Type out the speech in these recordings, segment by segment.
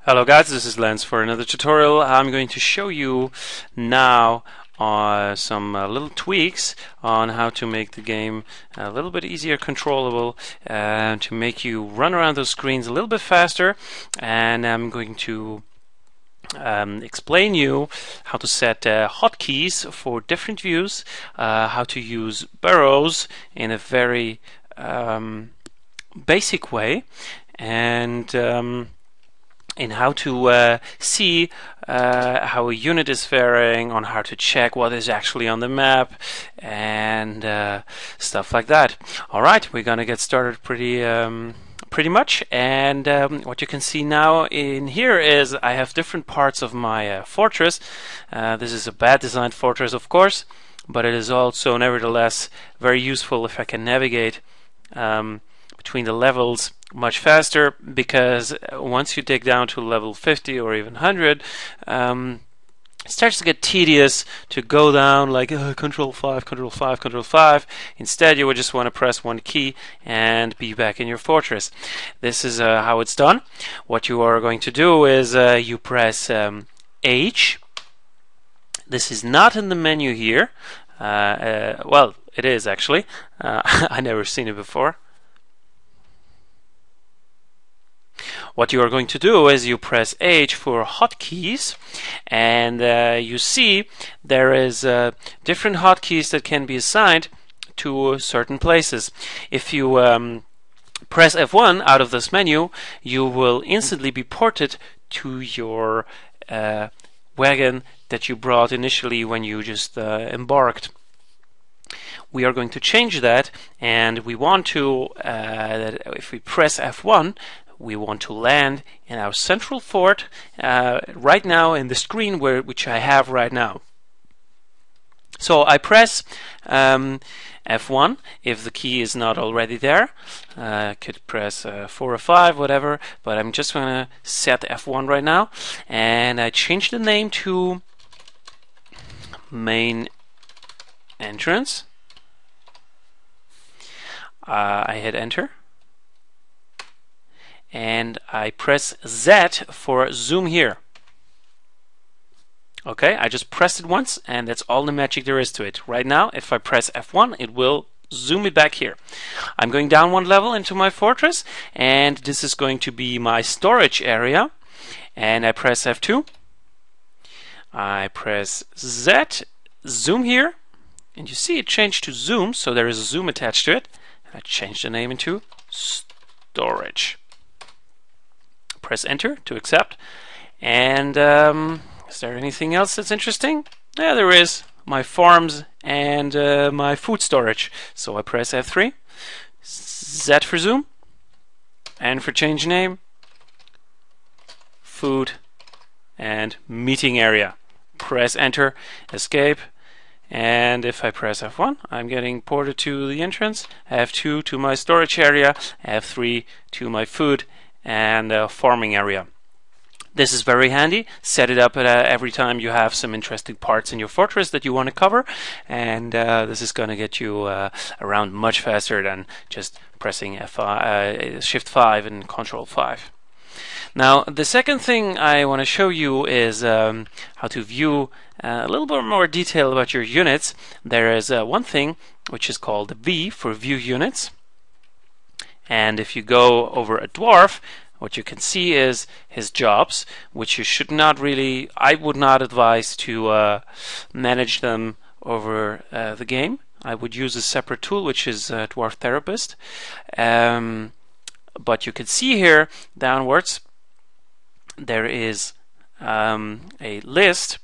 Hello guys, this is Lance for another tutorial. I'm going to show you now some little tweaks on how to make the game a little bit easier controllable, to make you run around those screens a little bit faster, and I'm going to explain you how to set hotkeys for different views, how to use burrows in a very basic way, and in how to see how a unit is faring, on how to check what is actually on the map, and stuff like that. Alright, we're gonna get started pretty much, and what you can see now in here is I have different parts of my fortress. This is a bad designed fortress, of course, but it is also nevertheless very useful if I can navigate between the levels much faster, because once you dig down to level 50 or even 100, it starts to get tedious to go down like Control 5, Control 5, Control 5. Instead, you would just want to press one key and be back in your fortress. This is how it's done. What you are going to do is you press H. This is not in the menu here. Well, it is actually. I never seen it before. What you are going to do is you press H for hotkeys, and you see there is different hotkeys that can be assigned to certain places. If you press F1 out of this menu, you will instantly be ported to your wagon that you brought initially when you just embarked. We are going to change that, and we want to, that if we press F1, we want to land in our central fort right now in the screen which I have right now. So I press F1 if the key is not already there. I could press 4 or 5, whatever, but I'm just going to set F1 right now, and I change the name to main entrance. I hit enter, and I press Z for zoom here. Okay, I just pressed it once, and that's all the magic there is to it. Right now, if I press F1, it will zoom me back here. I'm going down one level into my fortress, and this is going to be my storage area. And I press F2. I press Z, zoom here, and you see it changed to zoom, so there is a zoom attached to it. I change the name into storage. Press enter to accept, and is there anything else that's interesting? Yeah, there is. My farms and my food storage. So I press F3, Z for zoom, and for change name, food and meeting area. Press enter, escape, and if I press F1, I'm getting ported to the entrance, F2 to my storage area, F3 to my food and farming area. This is very handy. Set it up every time you have some interesting parts in your fortress that you want to cover, and this is going to get you around much faster than just pressing Shift 5 and Control 5. Now, the second thing I want to show you is how to view a little bit more detail about your units. There is one thing which is called V for view units. And if you go over a dwarf, what you can see is his jobs, which you should not really, I would not advise to manage them over the game. I would use a separate tool, which is Dwarf Therapist. But you can see here downwards, there is a list.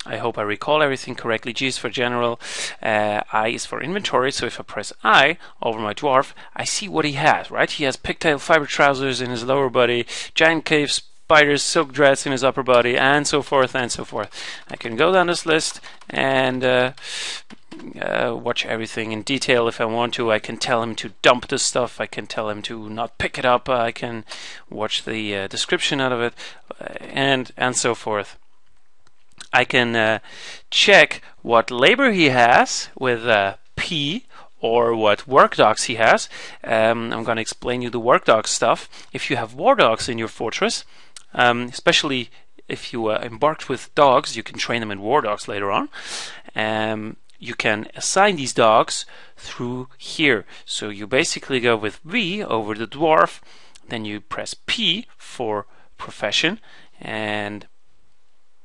I hope I recall everything correctly. G is for general, I is for inventory. So if I press I over my dwarf, I see what he has, right? He has pigtail fiber trousers in his lower body, giant cave spiders silk dress in his upper body, and so forth and so forth. I can go down this list and watch everything in detail if I want to. I can tell him to dump this stuff. I can tell him to not pick it up. I can watch the description out of it, and so forth. I can check what labor he has with P, or what work dogs he has. I'm going to explain you the work dog stuff. If you have war dogs in your fortress, especially if you embarked with dogs. You can train them in war dogs later on. You can assign these dogs through here. So you basically go with V over the dwarf, then you press P for profession and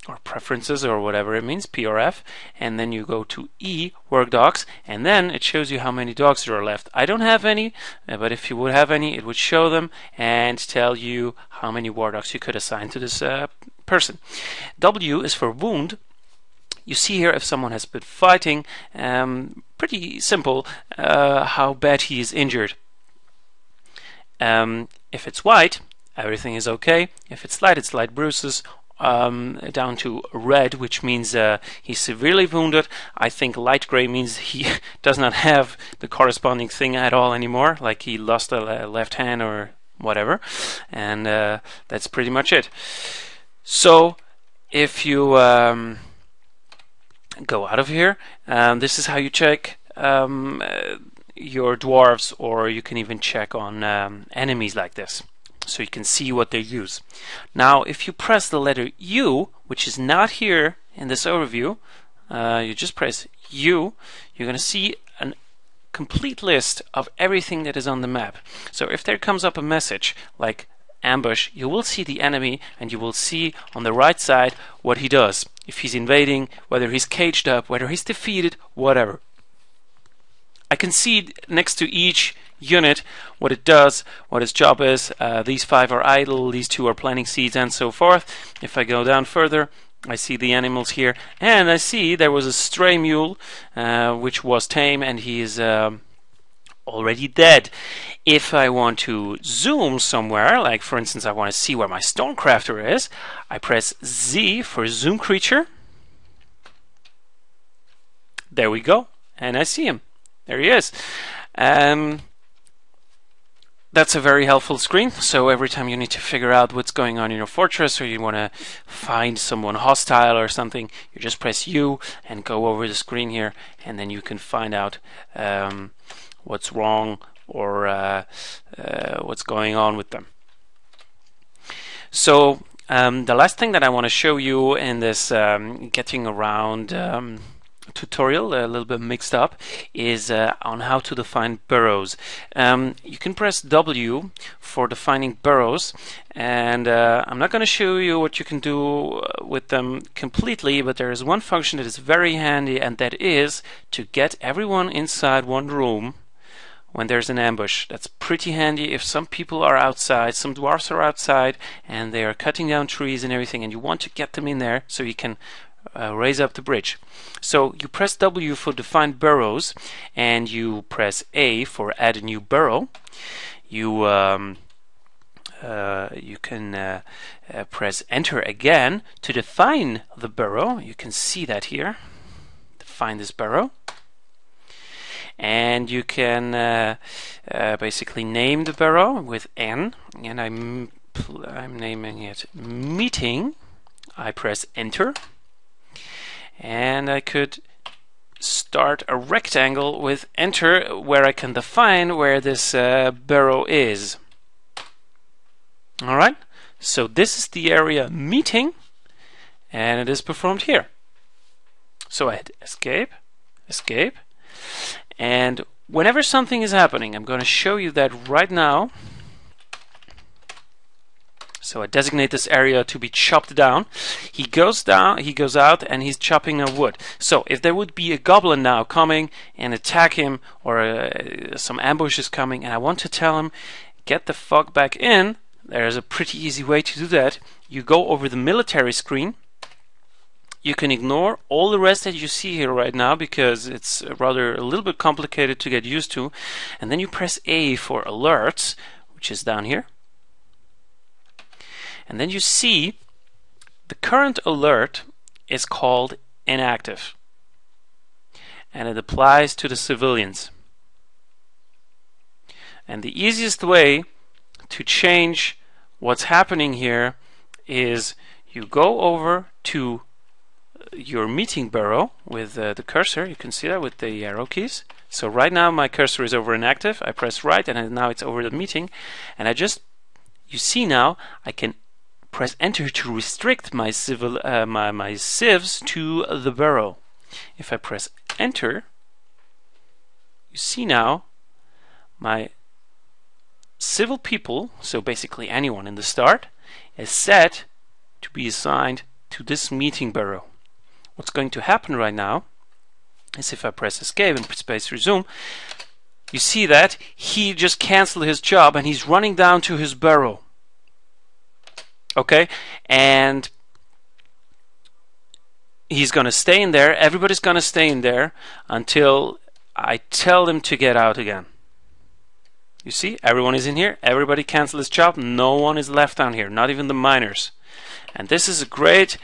or preferences or whatever it means, P or F, and then you go to E, work dogs, and then it shows you how many dogs there are left. I don't have any, but if you would have any, it would show them and tell you how many war dogs you could assign to this person. W is for wound. You see here if someone has been fighting, pretty simple, how bad he is injured. If it's white, everything is okay. If it's light bruises, down to red, which means he's severely wounded. I think light gray means he does not have the corresponding thing at all anymore, like he lost a left hand or whatever, and that's pretty much it. So if you go out of here, this is how you check your dwarves, or you can even check on enemies like this, so you can see what they use. Now if you press the letter U, which is not here in this overview, you just press U, you're going to see a complete list of everything that is on the map. So if there comes up a message like ambush, you will see the enemy and you will see on the right side what he does. If he's invading, whether he's caged up, whether he's defeated, whatever. I can see next to each unit what it does, what its job is. These 5 are idle, these 2 are planting seeds, and so forth. If I go down further, I see the animals here, and I see there was a stray mule which was tame, and he is already dead. If I want to zoom somewhere, like for instance I want to see where my stonecrafter is, I press Z for zoom creature. There we go, and I see him. There he is. That's a very helpful screen, so every time you need to figure out what's going on in your fortress, or you want to find someone hostile or something, you just press U and go over the screen here, and then you can find out what's wrong or what's going on with them. So the last thing that I want to show you in this getting around tutorial, a little bit mixed up, is on how to define burrows. You can press W for defining burrows, and I'm not going to show you what you can do with them completely, but there is one function that is very handy, and that is to get everyone inside one room when there's an ambush. That's pretty handy if some people are outside, some dwarfs are outside, and they are cutting down trees and everything, and you want to get them in there so you can raise up the bridge. So you press W for define burrows, and you press A for add a new burrow. You can press enter again to define the burrow. You can see that here. Define this burrow. And you can basically name the burrow with N, and I'm naming it meeting. I press enter. And I could start a rectangle with enter where I can define where this burrow is. Alright, so this is the area meeting, and it is performed here. So I hit escape, escape, and whenever something is happening, I'm going to show you that right now. So I designate this area to be chopped down. He goes out, and he's chopping a wood. So if there would be a goblin now coming and attack him, or some ambush is coming, and I want to tell him, get the fuck back in, there's a pretty easy way to do that. You go over the military screen. You can ignore all the rest that you see here right now, because it's rather a little bit complicated to get used to. And then you press A for alerts, which is down here. And then you see the current alert is called inactive, and it applies to the civilians. And the easiest way to change what's happening here is you go over to your meeting burrow with the cursor. You can see that with the arrow keys. So right now my cursor is over inactive. I press right, and now it's over the meeting, and you see now I can press enter to restrict my my civs to the barrow. If I press enter, you see now my civil people, so basically anyone in the start, is set to be assigned to this meeting barrow. What's going to happen right now is if I press escape and space resume, you see that he just canceled his job and he's running down to his barrow. Okay, and he's going to stay in there. Everybody's going to stay in there until I tell them to get out again. You see, everyone is in here. Everybody canceled his job. No one is left down here, not even the miners. And this is a great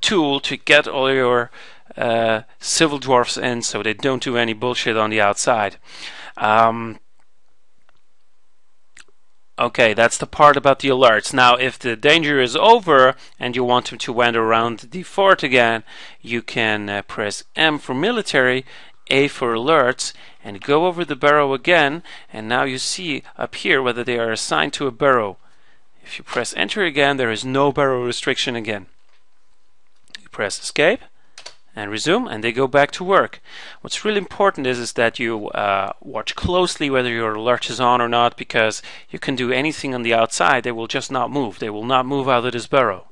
tool to get all your civil dwarfs in so they don't do any bullshit on the outside. Okay, that's the part about the alerts. Now, if the danger is over and you want them to wander around the fort again, you can press M for military, A for alerts, and go over the barrow again, and now you see up here whether they are assigned to a barrow. If you press enter again, there is no barrow restriction again. You press escape and resume, and they go back to work. What's really important is that you watch closely whether your alert is on or not, because you can do anything on the outside, they will just not move. They will not move out of this barrow.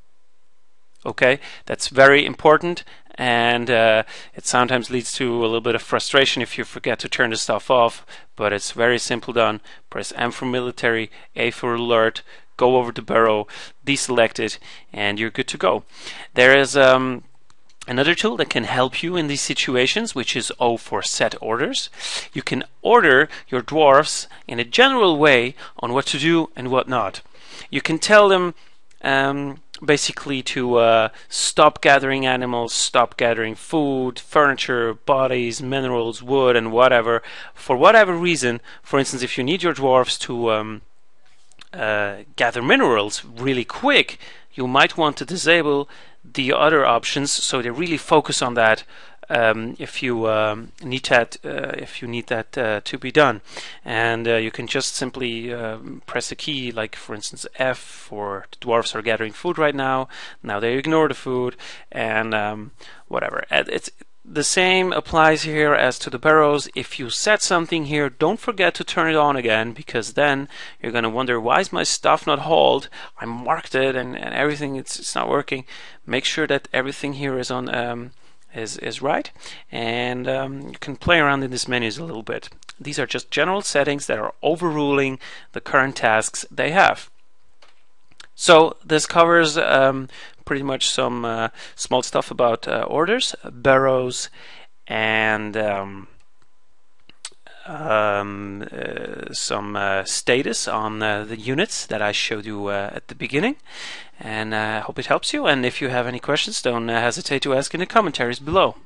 Okay, that's very important, and it sometimes leads to a little bit of frustration if you forget to turn the stuff off, but it's very simple done. Press M for military, A for alert, go over the barrow, deselect it, and you're good to go. There is another tool that can help you in these situations, which is O for set orders. You can order your dwarfs in a general way on what to do and what not. You can tell them basically to stop gathering animals, stop gathering food, furniture, bodies, minerals, wood, and whatever, for whatever reason. For instance, if you need your dwarfs to gather minerals really quick, you might want to disable the other options so they really focus on that if you need that to be done. And you can just simply press a key, like for instance F for the dwarfs are gathering food right now. Now they ignore the food, and whatever. It's the same applies here as to the barrows. If you set something here, don't forget to turn it on again, because then you're going to wonder, why is my stuff not hauled? I marked it and everything, it's not working. Make sure that everything here is on is right, and you can play around in these menus a little bit. These are just general settings that are overruling the current tasks they have. So this covers pretty much some small stuff about orders, barrows, and some status on the units that I showed you at the beginning. And I hope it helps you. And if you have any questions, don't hesitate to ask in the commentaries below.